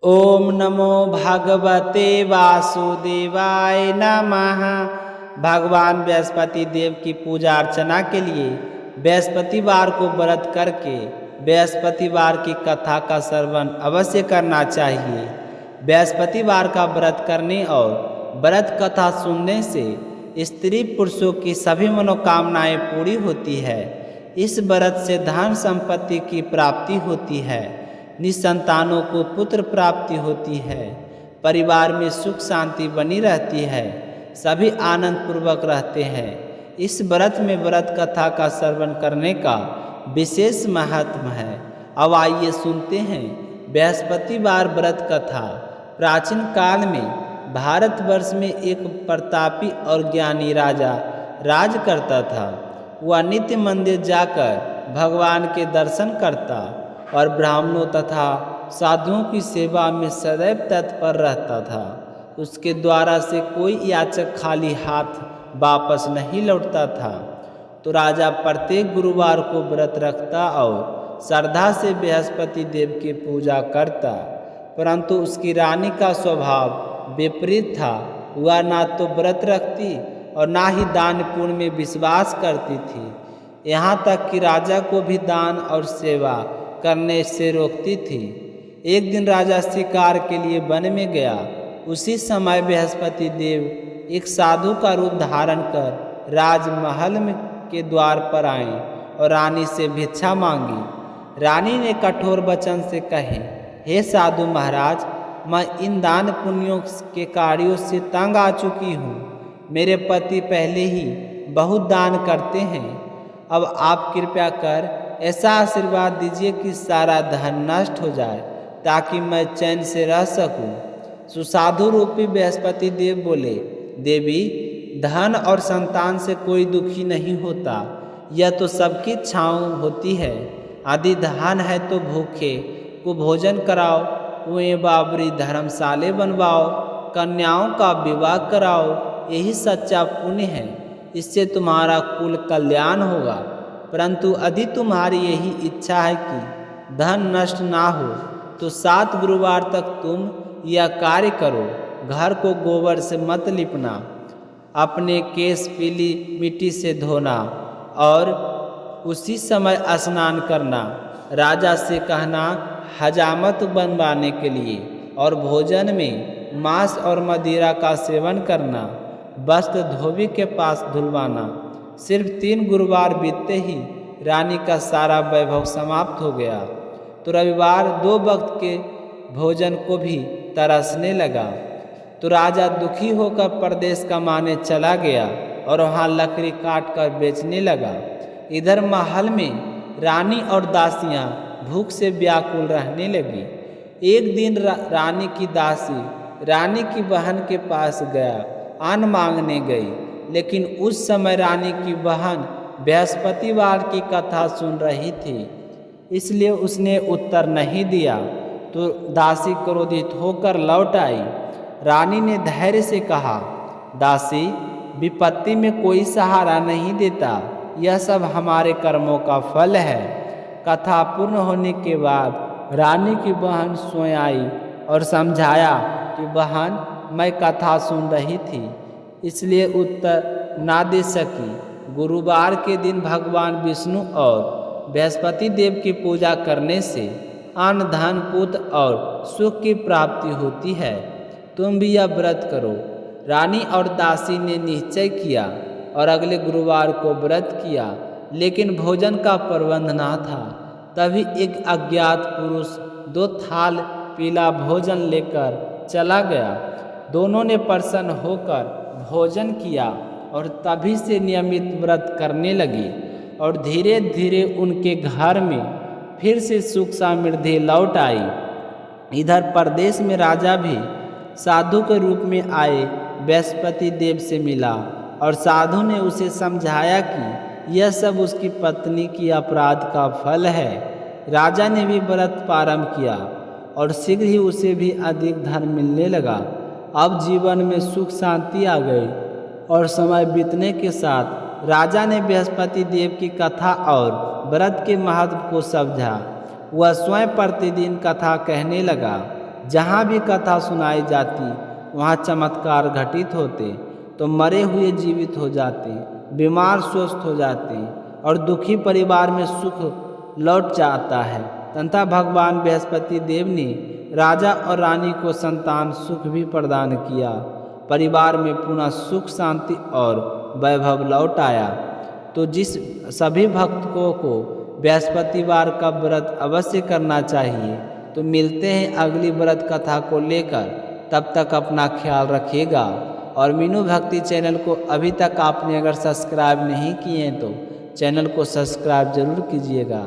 ओम नमो भगवते वासुदेवाय नमः। भगवान बृहस्पति देव की पूजा अर्चना के लिए बृहस्पतिवार को व्रत करके बृहस्पतिवार की कथा का श्रवण अवश्य करना चाहिए। बृहस्पतिवार का व्रत करने और व्रत कथा सुनने से स्त्री पुरुषों की सभी मनोकामनाएं पूरी होती है। इस व्रत से धन संपत्ति की प्राप्ति होती है, निसंतानों को पुत्र प्राप्ति होती है, परिवार में सुख शांति बनी रहती है, सभी आनंद पूर्वक रहते हैं। इस व्रत में व्रत कथा का श्रवण करने का विशेष महत्व है। अब आइए सुनते हैं बृहस्पतिवार व्रत कथा। प्राचीन काल में भारतवर्ष में एक प्रतापी और ज्ञानी राजा राज करता था। वह नित्य मंदिर जाकर भगवान के दर्शन करता और ब्राह्मणों तथा साधुओं की सेवा में सदैव तत्पर रहता था। उसके द्वारा से कोई याचक खाली हाथ वापस नहीं लौटता था। तो राजा प्रत्येक गुरुवार को व्रत रखता और श्रद्धा से बृहस्पति देव की पूजा करता। परंतु उसकी रानी का स्वभाव विपरीत था। वह ना तो व्रत रखती और ना ही दान पुण्य में विश्वास करती थी। यहाँ तक कि राजा को भी दान और सेवा करने से रोकती थी। एक दिन राजा शिकार के लिए वन में गया। उसी समय बृहस्पति देव एक साधु का रूप धारण कर राजमहल में के द्वार पर आए और रानी से भिक्षा मांगी। रानी ने कठोर वचन से कहे, हे साधु महाराज, मैं इन दान पुण्यों के कार्यों से तंग आ चुकी हूँ। मेरे पति पहले ही बहुत दान करते हैं। अब आप कृपया कर ऐसा आशीर्वाद दीजिए कि सारा धन नष्ट हो जाए ताकि मैं चैन से रह सकूं। सुसाधु रूपी बृहस्पति देव बोले, देवी, धन और संतान से कोई दुखी नहीं होता। यह तो सबकी इच्छाओं होती है। यदि धन है तो भूखे को भोजन कराओ, कुएं बाबरी धर्मशाले बनवाओ, कन्याओं का विवाह कराओ। यही सच्चा पुण्य है। इससे तुम्हारा कुल कल्याण होगा। परंतु यदि तुम्हारी यही इच्छा है कि धन नष्ट ना हो तो 7 गुरुवार तक तुम यह कार्य करो। घर को गोबर से मत लिपना, अपने केस पीली मिट्टी से धोना और उसी समय स्नान करना। राजा से कहना हजामत बनवाने के लिए और भोजन में मांस और मदिरा का सेवन करना। वस्त्र धोबी के पास धुलवाना। सिर्फ 3 गुरुवार बीतते ही रानी का सारा वैभव समाप्त हो गया। तो रविवार 2 वक्त के भोजन को भी तरसने लगा। तो राजा दुखी होकर परदेश कमाने चला गया और वहाँ लकड़ी काट कर बेचने लगा। इधर महल में रानी और दासियाँ भूख से व्याकुल रहने लगी। एक दिन रानी की दासी रानी की बहन के पास गया, अन्न मांगने गई। लेकिन उस समय रानी की बहन बृहस्पतिवार की कथा सुन रही थी, इसलिए उसने उत्तर नहीं दिया। तो दासी क्रोधित होकर लौट आई। रानी ने धैर्य से कहा, दासी, विपत्ति में कोई सहारा नहीं देता। यह सब हमारे कर्मों का फल है। कथा पूर्ण होने के बाद रानी की बहन स्वयं आई और समझाया कि बहन, मैं कथा सुन रही थी, इसलिए उत्तर ना दे सकी। गुरुवार के दिन भगवान विष्णु और बृहस्पति देव की पूजा करने से अन्न, धन, पुत्र और सुख की प्राप्ति होती है। तुम भी यह व्रत करो। रानी और दासी ने निश्चय किया और अगले गुरुवार को व्रत किया। लेकिन भोजन का प्रबंध ना था। तभी एक अज्ञात पुरुष 2 थाल पीला भोजन लेकर चला गया। दोनों ने प्रसन्न होकर भोजन किया और तभी से नियमित व्रत करने लगी और धीरे धीरे उनके घर में फिर से सुख समृद्धि लौट आई। इधर प्रदेश में राजा भी साधु के रूप में आए बृहस्पति देव से मिला और साधु ने उसे समझाया कि यह सब उसकी पत्नी की अपराध का फल है। राजा ने भी व्रत प्रारंभ किया और शीघ्र ही उसे भी अधिक धन मिलने लगा। अब जीवन में सुख शांति आ गई और समय बीतने के साथ राजा ने बृहस्पति देव की कथा और व्रत के महत्व को समझा। वह स्वयं प्रतिदिन कथा कहने लगा। जहाँ भी कथा सुनाई जाती वहाँ चमत्कार घटित होते, तो मरे हुए जीवित हो जाते, बीमार स्वस्थ हो जाते और दुखी परिवार में सुख लौट जाता है। तथा भगवान बृहस्पति देव ने राजा और रानी को संतान सुख भी प्रदान किया। परिवार में पुनः सुख शांति और वैभव लौट आया। तो जिस सभी भक्तों को बृहस्पतिवार का व्रत अवश्य करना चाहिए। तो मिलते हैं अगली व्रत कथा को लेकर, तब तक अपना ख्याल रखिएगा। और मीनू भक्ति चैनल को अभी तक आपने अगर सब्सक्राइब नहीं किए हैं तो चैनल को सब्सक्राइब जरूर कीजिएगा।